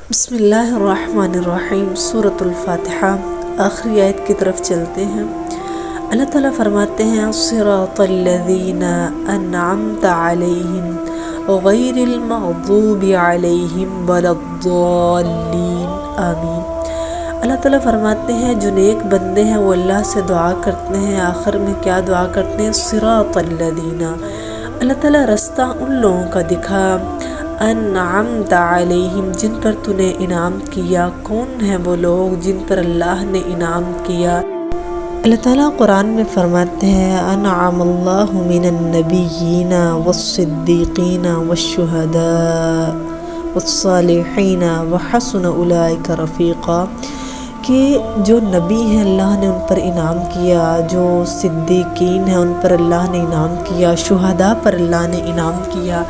بسم اللہ الرحمن الرحیم۔ سورۃ الفاتحہ آخری آیت کی طرف چلتے ہیں۔ اللہ تعالیٰ فرماتے ہیں صراط الذین انعمت علیہم غیر المغضوب علیہم ولا الضالین آمین۔ اللہ تعالیٰ فرماتے ہیں جو نیک بندے ہیں وہ اللہ سے دعا کرتے ہیں، آخر میں کیا دعا کرتے ہیں؟ صراط الذین، اللہ تعالیٰ رستہ ان لوگوں کا دکھا، انعمت علیہم جن پر تو نے انعام کیا۔ کون ہیں وہ لوگ جن پر اللہ نے انعام کیا؟ اللہ تعالیٰ قرآن میں فرماتے ہیں انعم اللہ من النبیین والصدیقین والشہداء والصالحین وحسن اولئک رفیقا، کہ جو نبی ہیں اللہ نے ان پر انعام کیا، جو صدیقین ہیں ان پر اللہ نے انعام کیا، شہداء پر اللہ نے انعام کیا۔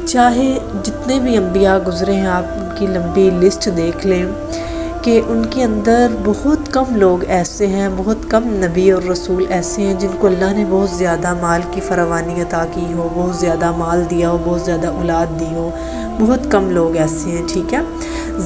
چاہے جتنے بھی انبیاء گزرے ہیں آپ ان کی لمبی لسٹ دیکھ لیں کہ ان کے اندر بہت کم لوگ ایسے ہیں، بہت کم نبی اور رسول ایسے ہیں جن کو اللہ نے بہت زیادہ مال کی فراوانی عطا کی ہو، بہت زیادہ مال دیا ہو، بہت زیادہ اولاد دی ہو۔ بہت کم لوگ ایسے ہیں، ٹھیک ہے۔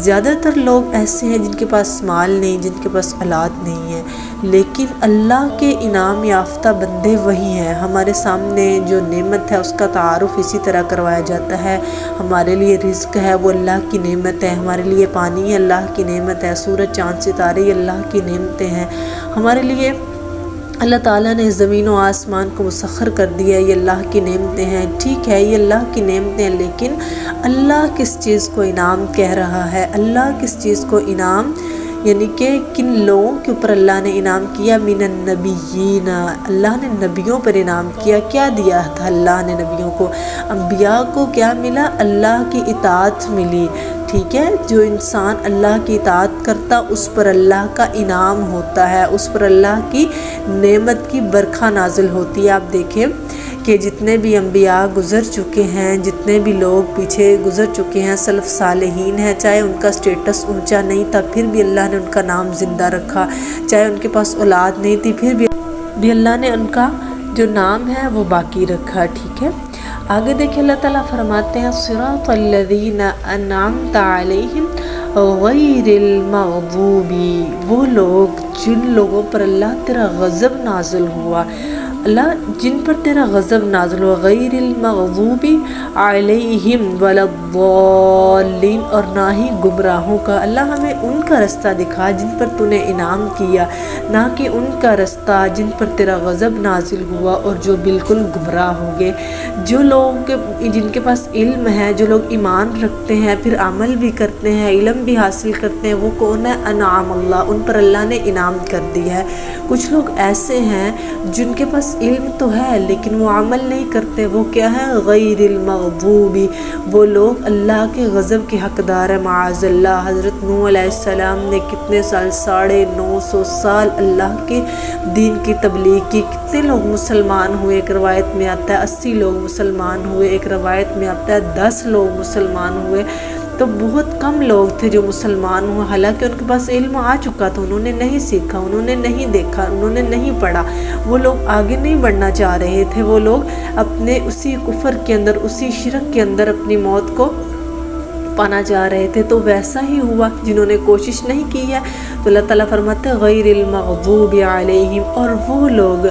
زیادہ تر لوگ ایسے ہیں جن کے پاس مال نہیں، جن کے پاس اولاد نہیں ہے، لیکن اللہ کے انعام یافتہ بندے وہی ہیں۔ ہمارے سامنے جو نعمت ہے اس کا تعارف اسی طرح کروایا جاتا ہے۔ ہمارے لیے رزق ہے وہ اللہ کی نعمت ہے، ہمارے لیے پانی اللہ کی نعمت ہے، سورج چاند ستارے اللہ کی نعمتیں ہیں۔ ہمارے لیے اللہ تعالیٰ نے زمین و آسمان کو مسخر کر دیا، یہ اللہ کی نعمتیں ہیں، ٹھیک ہے، یہ اللہ کی نعمتیں ہیں، لیکن اللہ کس چیز کو انعام کہہ رہا ہے؟ اللہ کس چیز کو انعام، یعنی کہ کن لوگوں کے اوپر اللہ نے انعام کیا؟ من النبیین، اللہ نے نبیوں پر انعام کیا۔ کیا دیا تھا اللہ نے نبیوں کو؟ انبیاء کو کیا ملا؟ اللہ کی اطاعت ملی، ٹھیک ہے۔ جو انسان اللہ کی اطاعت کرتا اس پر اللہ کا انعام ہوتا ہے، اس پر اللہ کی نعمت کی برکھا نازل ہوتی ہے۔ آپ دیکھیں کہ جتنے بھی انبیاء گزر چکے ہیں، جتنے بھی لوگ پیچھے گزر چکے ہیں، سلف صالحین ہیں، چاہے ان کا سٹیٹس اونچا نہیں تھا پھر بھی اللہ نے ان کا نام زندہ رکھا، چاہے ان کے پاس اولاد نہیں تھی پھر بھی اللہ نے ان کا جو نام ہے وہ باقی رکھا، ٹھیک ہے۔ آگے دیکھیں اللہ تعالیٰ فرماتے ہیں صراط الذین انعمت علیہم غیر المغضوب، وہ لوگ جن لوگوں پر اللہ تیرا غضب نازل ہوا، اللہ جن پر تیرا غضب نازل ہوا، غیر المغضوب علیہم ولا الضالین، اور نہ ہی گمراہوں کا۔ اللہ ہمیں ان کا رستہ دکھا جن پر تو نے انعام کیا، نہ کہ ان کا رستہ جن پر تیرا غضب نازل ہوا اور جو بالکل گمراہ ہو گئے۔ جو لوگ جن کے پاس علم ہے، جو لوگ ایمان رکھتے ہیں پھر عمل بھی کرتے ہیں، علم بھی حاصل کرتے ہیں، وہ کون ہے؟ انعام اللہ، ان پر اللہ نے انعام کر دیا ہے۔ کچھ لوگ ایسے ہیں جن کے پاس علم تو ہے لیکن وہ عمل نہیں کرتے، وہ کیا ہے؟ غیر المغضوب، وہ لوگ اللہ کے غضب کے حقدار ہیں، معاذ اللہ۔ حضرت نوح علیہ السلام نے کتنے سال، 950 سال اللہ کے دین کی تبلیغ کی، کتنے لوگ مسلمان ہوئے؟ ایک روایت میں آتا ہے 80 لوگ مسلمان ہوئے، ایک روایت میں آتا ہے 10 لوگ مسلمان ہوئے، تو بہت کم لوگ تھے جو مسلمان ہوئے، حالانکہ ان کے پاس علم آ چکا تھا، انہوں نے نہیں سیکھا، انہوں نے نہیں دیکھا، انہوں نے نہیں پڑھا، وہ لوگ آگے نہیں بڑھنا چاہ رہے تھے، وہ لوگ اپنے اسی کفر کے اندر، اسی شرک کے اندر اپنی موت کو پانا چاہ رہے تھے۔ تو ویسا ہی ہوا جنہوں نے کوشش نہیں کی ہے، تو اللہ تعالیٰ فرماتے ہیں غیر المغضوب علیہم، اور وہ لوگ،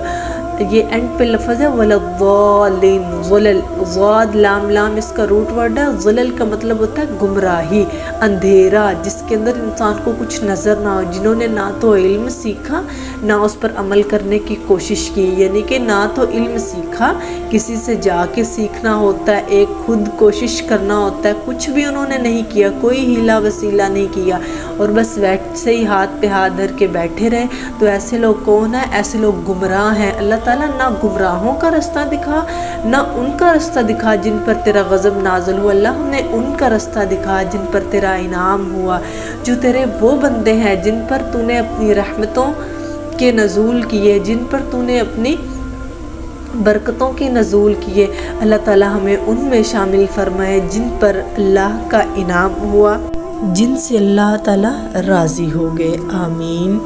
یہ اینڈ پہ لفظ ہے ولا الضالین، ضلل، ضاد لام لام اس کا روٹ ورڈ ہے۔ ضلل کا مطلب ہوتا ہے گمراہی، اندھیرا، جس کے اندر انسان کو کچھ نظر نہ ہو، جنہوں نے نہ تو علم سیکھا نہ اس پر عمل کرنے کی کوشش کی، یعنی کہ نہ تو علم سیکھا، کسی سے جا کے سیکھنا ہوتا ہے، ایک خود کوشش کرنا ہوتا ہے، کچھ بھی انہوں نے نہیں کیا، کوئی ہیلا وسیلہ نہیں کیا، اور بس ویسے ہی ہاتھ پہ ہاتھ دھر کے بیٹھے رہے۔ تو ایسے لوگ کون ہیں؟ ایسے لوگ گمراہ ہیں۔ اللہ تعالیٰ نہ گمراہوں کا رستہ دکھا، نہ ان کا رستہ دکھا جن پر تیرا غضب نازل ہوا، اللہ نے ان کا رستہ دکھا جن پر تیرا انعام ہوا، جو تیرے وہ بندے ہیں جن پر تو نے اپنی رحمتوں کے نزول کیے، جن پر تو نے اپنی برکتوں کے نزول کیے۔ اللہ تعالیٰ ہمیں ان میں شامل فرمائے جن پر اللہ کا انعام ہوا، جن سے اللہ تعالیٰ راضی ہو گئے، آمین۔